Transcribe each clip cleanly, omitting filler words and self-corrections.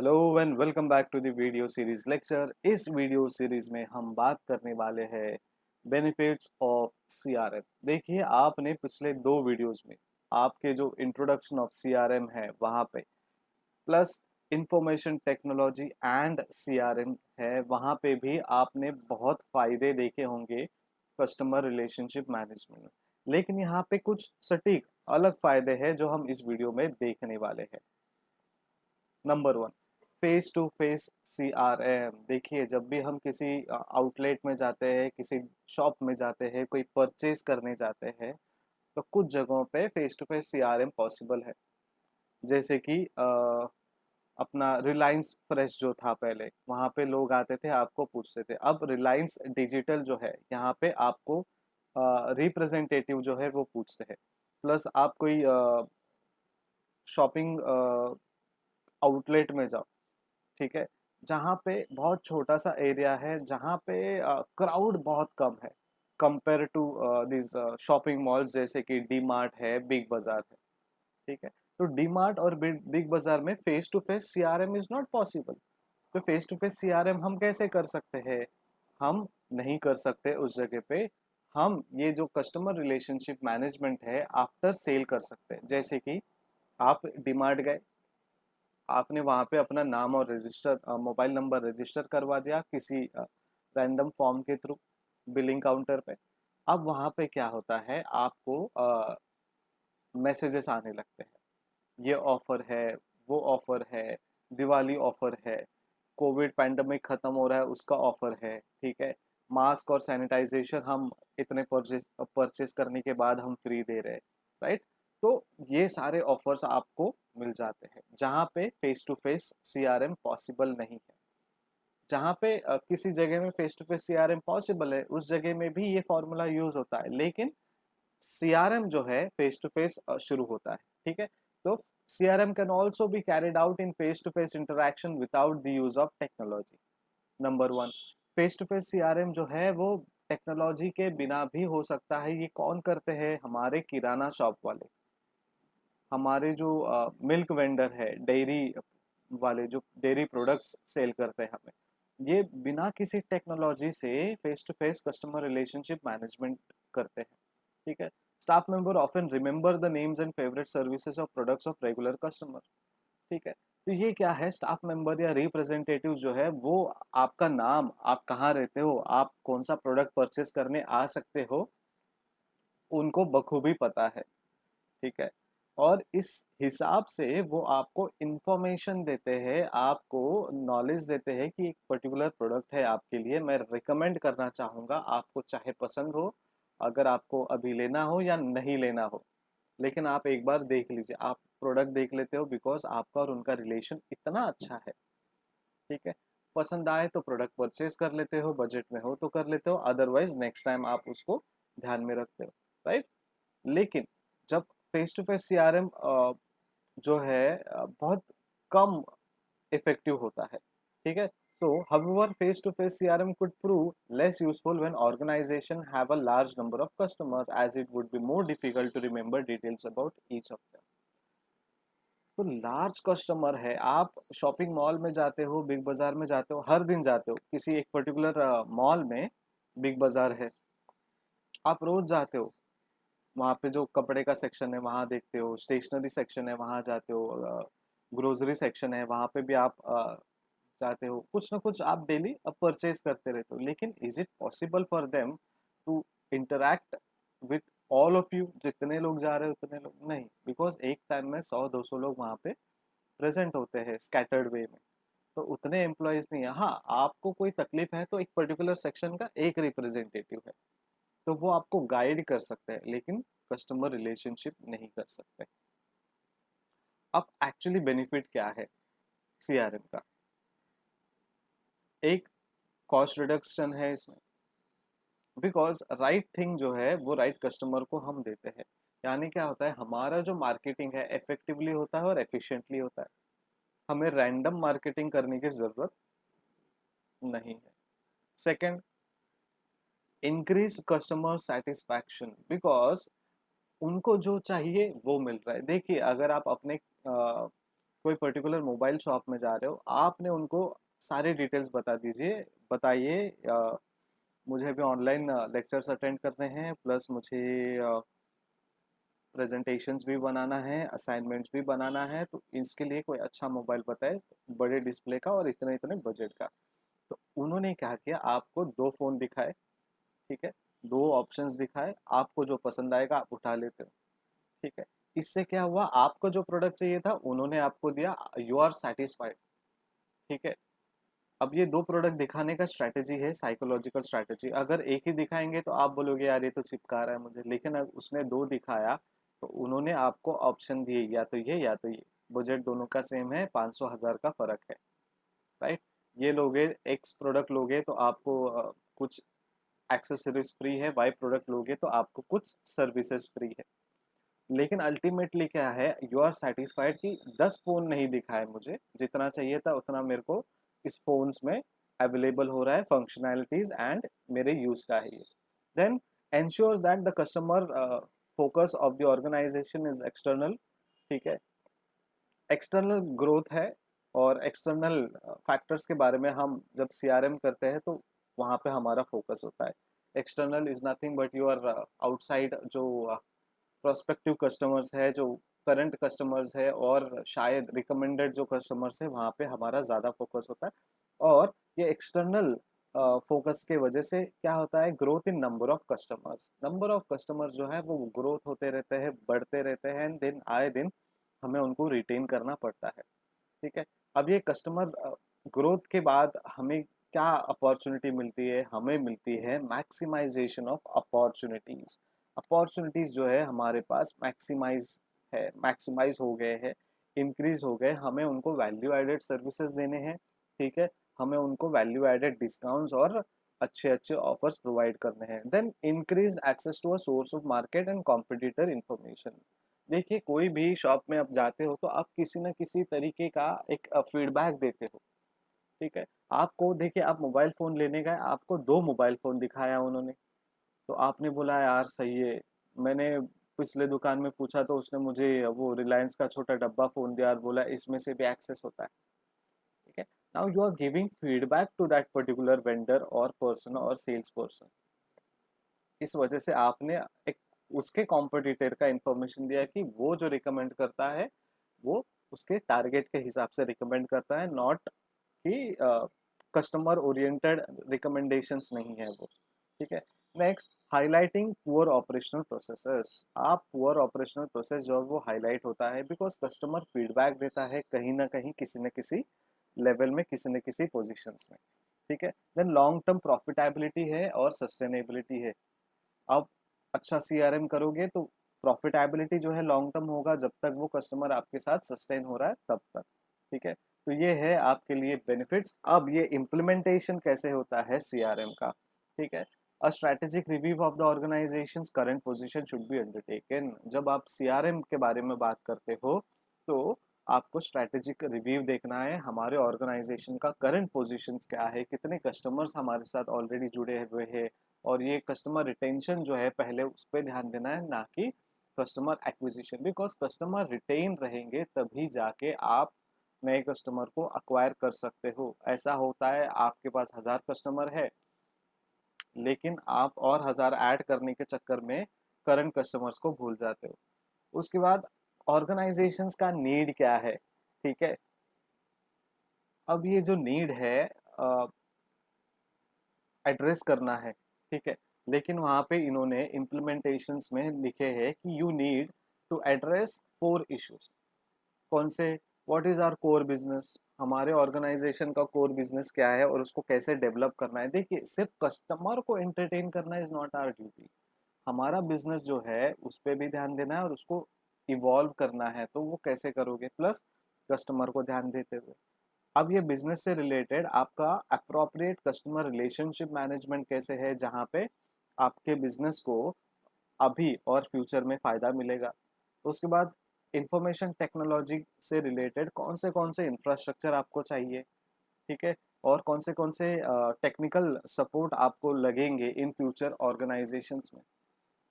Hello and welcome back to the video series lecture. इस video series में हम बात करने वाले हैं बेनिफिट्स ऑफ सीआरएम। देखिए, आपने पिछले दो वीडियोस में आपके जो इंट्रोडक्शन ऑफ सीआरएम है वहाँ पे, plus information technology and CRM है, वहाँ पे भी आपने बहुत फायदे देखे होंगे कस्टमर रिलेशनशिप मैनेजमेंट में। लेकिन यहाँ पे कुछ सटीक अलग फायदे हैं जो हम इस वीडियो में देखने वाले हैं। Number one, face to face CRM. देखिए, जब भी हम किसी आउटलेट में जाते हैं, किसी शॉप में जाते हैं, कोई परचेज करने जाते हैं, तो कुछ जगहों पे face to face CRM possible है। जैसे कि अपना रिलायंस फ्रेश जो था पहले, वहाँ पे लोग आते थे, आपको पूछते थे। अब रिलायंस डिजिटल जो है, यहाँ पे आपको रिप्रेजेंटेटिव जो है वो पूछते हैं। प्लस आप कोई शॉपिंग आउटलेट में जाओ, ठीक है, जहाँ पे बहुत छोटा सा एरिया है, जहाँ पे क्राउड बहुत कम है compare to this shopping malls, जैसे कि डी मार्ट है, बिग बाजार है। ठीक है, तो डी मार्ट और बिग बाजार में face to face CRM is not possible. तो फेस टू फेस सीआरएम हम कैसे कर सकते हैं? हम नहीं कर सकते उस जगह पे। हम ये जो कस्टमर रिलेशनशिप मैनेजमेंट है आफ्टर सेल कर सकते हैं। जैसे कि आप डीमार्ट गए, आपने वहाँ पे अपना नाम और रजिस्टर मोबाइल नंबर रजिस्टर करवा दिया किसी रैंडम फॉर्म के थ्रू बिलिंग काउंटर पे। अब वहाँ पे क्या होता है, आपको मैसेजेस आने लगते हैं, ये ऑफर है, वो ऑफर है, दिवाली ऑफर है, कोविड पैंडमिक खत्म हो रहा है उसका ऑफर है, ठीक है, मास्क और सैनिटाइजेशन हम इतने परचेस करने के बाद हम फ्री दे रहे हैं, राइट। तो ये सारे ऑफर्स आपको मिल जाते हैं जहाँ पे face to face CRM possible नहीं है। जहाँ पे किसी जगह में face to face CRM possible है, उस जगह में भी ये फॉर्मूला यूज होता है, लेकिन सीआरएम जो है फेस टू फेस शुरू होता है। ठीक है, तो CRM can also be carried out in face to face interaction without the use of technology. Number one, face to face CRM जो है वो टेक्नोलॉजी के बिना भी हो सकता है। ये कौन करते हैं? हमारे किराना शॉप वाले, हमारे जो मिल्क वेंडर है, डेयरी वाले जो डेयरी प्रोडक्ट्स सेल करते हैं हमें, ये बिना किसी टेक्नोलॉजी से face to face customer relationship management करते हैं। ठीक है, staff member often remember the names and favourite services of products of regular customer. ठीक है, तो ये क्या है, स्टाफ मेंबर या रिप्रेजेंटेटिव जो है वो आपका नाम, आप कहाँ रहते हो, आप कौन सा प्रोडक्ट परचेस करने आ सकते हो, उनको बखूबी पता है। ठीक है, और इस हिसाब से वो आपको इंफॉर्मेशन देते हैं, आपको नॉलेज देते हैं कि एक पर्टिकुलर प्रोडक्ट है आपके लिए, मैं रिकमेंड करना चाहूँगा आपको, चाहे पसंद हो, अगर आपको अभी लेना हो या नहीं लेना हो, लेकिन आप एक बार देख लीजिए, आप प्रोडक्ट देख लेते हो बिकॉज आपका और उनका रिलेशन इतना अच्छा है। ठीक है, पसंद आए तो प्रोडक्ट परचेज कर लेते हो, बजट में हो तो कर लेते हो, अदरवाइज नेक्स्ट टाइम आप उसको ध्यान में रखते हो, राइट। लेकिन जब फेस टू फेस सीआरएम जो है बहुत कम इफेक्टिव होता है। ठीक है, so however face to face CRM could prove less useful when organization have a large number of customers, as it would be more difficult to remember details about each of them। तो large customer है, आप shopping mall में जाते हो, big Bazaar में जाते हो, हर दिन जाते हो किसी एक पर्टिकुलर मॉल में, बिग बाजार है, आप रोज जाते हो, वहाँ पे जो कपड़े का सेक्शन है वहाँ देखते हो, स्टेशनरी सेक्शन है वहाँ जाते हो, ग्रोसरी सेक्शन है वहाँ पे भी आप जाते हो, कुछ ना कुछ आप डेली परचेज करते रहते हो। लेकिन is it possible for them to interact with all of you? जितने लोग जा रहे हो उतने लोग नहीं, बिकॉज एक टाइम में 100-200 लोग वहाँ पे प्रेजेंट होते हैं स्कैटर्ड वे में, तो उतने एम्प्लॉयज नहीं है। हाँ, आपको कोई तकलीफ है तो एक पर्टिकुलर सेक्शन का एक रिप्रेजेंटेटिव है, तो वो आपको गाइड कर सकते हैं, लेकिन कस्टमर रिलेशनशिप नहीं कर सकते। अब एक्चुअली बेनिफिट क्या है सीआरएम का? एक, कॉस्ट रिडक्शन है इसमें, बिकॉज राइट थिंग जो है वो राइट कस्टमर को हम देते हैं। यानी क्या होता है, हमारा जो मार्केटिंग है इफेक्टिवली होता है और एफिशिएंटली होता है, हमें रैंडम मार्केटिंग करने की जरूरत नहीं है। Second, increase customer satisfaction, because उनको जो चाहिए वो मिल रहा है। देखिए, अगर आप अपने कोई पर्टिकुलर मोबाइल शॉप में जा रहे हो, आपने उनको सारी डिटेल्स बता दीजिए, बताइए मुझे भी ऑनलाइन लेक्चर्स अटेंड करने हैं, प्लस मुझे प्रेजेंटेशंस भी बनाना है, असाइनमेंट्स भी बनाना है, तो इसके लिए कोई अच्छा मोबाइल बताए, बड़े डिस्प्ले का और इतने इतने बजट का। तो उन्होंने क्या किया, आपको दो फ़ोन दिखाए, ठीक है, दो ऑप्शंस दिखाए, आपको जो पसंद आएगा आप उठा लेते हो, ठीक है। इससे क्या हुआ, आपको जो प्रोडक्ट चाहिए था उन्होंने आपको दिया, यू आर सेटिस्फाइड, ठीक है। अब ये दो प्रोडक्ट दिखाने का स्ट्रैटेजी है, साइकोलॉजिकल स्ट्रैटेजी। अगर एक ही दिखाएंगे तो आप बोलोगे यार ये तो चिपका रहा है मुझे, लेकिन अब उसने दो दिखाया तो उन्होंने आपको ऑप्शन दिए, या तो ये या तो ये, बजट दोनों का सेम है, 500 हज़ार का फर्क है, राइट। ये लोगे, एक्स प्रोडक्ट लोगे तो आपको कुछ एक्सेसरीज फ्री है, वाई प्रोडक्ट लोगे तो आपको कुछ सर्विसेज फ्री है। लेकिन अल्टीमेटली क्या है, यू आर सेटिस्फाइड कि 10 फोन नहीं दिखाए मुझे, जितना चाहिए था उतना मेरे को इस फोन्स में अवेलेबल हो रहा है, फंक्शनैलिटीज एंड मेरे यूज का है ये। Then ensures that the customer focus of the organisation is external, ठीक है। एक्सटर्नल ग्रोथ है, और एक्सटर्नल फैक्टर्स के बारे में हम जब सीआरएम करते हैं तो वहाँ पे हमारा फोकस होता है। External is nothing but your outside जो प्रोस्पेक्टिव कस्टमर्स है, जो करंट कस्टमर्स है, और शायद रिकमेंडेड जो कस्टमर्स है, वहाँ पे हमारा ज़्यादा फोकस होता है। और ये एक्सटर्नल फोकस के वजह से क्या होता है, growth in number of customers, number of customers जो है वो ग्रोथ होते रहते हैं, बढ़ते रहते हैं, एंड दिन आए दिन हमें उनको रिटेन करना पड़ता है, ठीक है। अब ये कस्टमर ग्रोथ के बाद हमें क्या अपॉर्चुनिटी मिलती है, हमें मिलती है मैक्सिमाइजेशन ऑफ अपॉर्चुनिटीज। अपॉर्चुनिटीज जो है हमारे पास मैक्सिमाइज है, मैक्सिमाइज हो गए हैं, इंक्रीज हो गए, हमें उनको वैल्यू एडेड सर्विसेज देने हैं, ठीक है। हमें उनको वैल्यू एडेड डिस्काउंट्स और अच्छे अच्छे ऑफर्स प्रोवाइड करने हैं। Then increase access to a source of market and competitor information. देखिए, कोई भी शॉप में आप जाते हो तो आप किसी न किसी तरीके का एक फीडबैक देते हो, ठीक है। आपको देखिए, आप मोबाइल फ़ोन लेने गए, आपको दो मोबाइल फ़ोन दिखाया उन्होंने, तो आपने बोला यार सही है। मैंने पिछले दुकान में पूछा तो उसने मुझे वो रिलायंस का छोटा डब्बा फ़ोन दिया और बोला इसमें से भी एक्सेस होता है, ठीक है। Now you are giving feedback to that particular vendor और पर्सन और सेल्स पर्सन। इस वजह से आपने एक उसके कॉम्पिटिटर का इंफॉर्मेशन दिया कि वो जो रिकमेंड करता है वो उसके टारगेट के हिसाब से रिकमेंड करता है, नॉट कि कस्टमर ओरिएंटेड रिकमेंडेशंस नहीं है वो, ठीक है। Next, highlighting poor operational processes. आप पुअर ऑपरेशनल प्रोसेस जो है वो हाईलाइट होता है बिकॉज कस्टमर फीडबैक देता है कहीं ना कहीं, किसी न किसी लेवल में, किसी न किसी पोजीशंस में, ठीक है। देन लॉन्ग टर्म प्रॉफिटेबिलिटी है और सस्टेनेबिलिटी है। आप अच्छा सीआरएम करोगे तो प्रॉफिटेबिलिटी जो है लॉन्ग टर्म होगा, जब तक वो कस्टमर आपके साथ सस्टेन हो रहा है तब तक, ठीक है। तो ये है आपके लिए बेनिफिट्स। अब ये इम्प्लीमेंटेशन कैसे होता है सीआरएम का, ठीक है। A strategic review of the organisations current position should be undertaken. जब आप सीआरएम के बारे में बात करते हो तो आपको स्ट्रेटेजिक रिव्यू देखना है, हमारे ऑर्गेनाइजेशन का करंट पोजीशन क्या है, कितने कस्टमर्स हमारे साथ ऑलरेडी जुड़े हुए हैं, और ये कस्टमर रिटेंशन जो है पहले उस पर ध्यान देना है, ना कि customer acquisition. Because customer retain रहेंगे तभी जाके आप नए कस्टमर को अक्वायर कर सकते हो। ऐसा होता है आपके पास 1000 कस्टमर है, लेकिन आप और 1000 ऐड करने के चक्कर में करंट कस्टमर्स को भूल जाते हो। उसके बाद ऑर्गेनाइजेशंस का नीड क्या है, ठीक है। अब ये जो नीड है एड्रेस करना है, ठीक है। लेकिन वहाँ पे इन्होंने इम्प्लीमेंटेशंस में लिखे हैं कि you need to address 4 issues. कौन से? What is our core business, हमारे ऑर्गेनाइजेशन का कोर बिजनेस क्या है और उसको कैसे डेवलप करना है। देखिए, सिर्फ कस्टमर को एंटरटेन करना इज नॉट आवर ड्यूटी। हमारा बिजनेस जो है उस पर भी ध्यान देना है और उसको इवॉल्व करना है, तो वो कैसे करोगे, प्लस कस्टमर को ध्यान देते हुए। अब ये बिजनेस से रिलेटेड आपका अप्रोप्रिएट कस्टमर रिलेशनशिप मैनेजमेंट कैसे है, जहाँ पे आपके बिजनेस को अभी और फ्यूचर में फायदा मिलेगा। उसके बाद इंफॉर्मेशन टेक्नोलॉजी से रिलेटेड कौन से इंफ्रास्ट्रक्चर आपको चाहिए, ठीक है, और कौन से टेक्निकल सपोर्ट आपको लगेंगे इन फ्यूचर ऑर्गेनाइजेशंस में।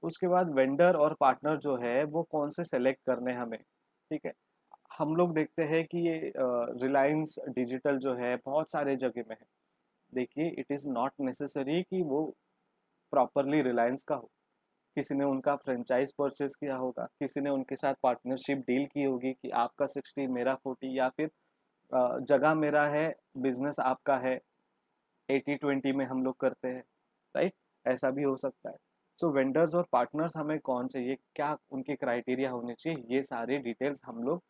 उसके बाद वेंडर और पार्टनर जो है वो कौन से सेलेक्ट करने हमें, ठीक है। हम लोग देखते हैं कि ये रिलायंस डिजिटल जो है बहुत सारे जगह में है। देखिए, इट इज़ नॉट नेसेसरी कि वो प्रॉपरली रिलायंस का हो। किसी ने उनका फ्रेंचाइज परचेज किया होगा, किसी ने उनके साथ पार्टनरशिप डील की होगी कि आपका 60 मेरा 40, या फिर जगह मेरा है, बिजनेस आपका है, 80-20 में हम लोग करते हैं, राइट? ऐसा भी हो सकता है। सो वेंडर्स और पार्टनर्स हमें कौन चाहिए, क्या उनके क्राइटेरिया होने चाहिए, ये सारे डिटेल्स हम लोग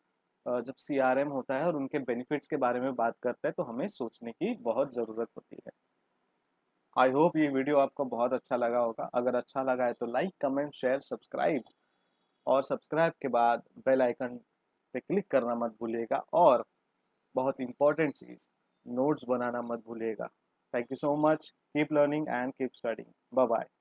जब सीआरएम होता है और उनके बेनिफिट्स के बारे में बात करते हैं तो हमें सोचने की बहुत ज़रूरत होती है। आई होप ये वीडियो आपको बहुत अच्छा लगा होगा। अगर अच्छा लगा है तो लाइक, कमेंट, शेयर, सब्सक्राइब, और सब्सक्राइब के बाद बेल आइकन पे क्लिक करना मत भूलिएगा, और बहुत इंपॉर्टेंट चीज़, नोट्स बनाना मत भूलिएगा। Thank you so much. Keep learning and keep studying. Bye bye.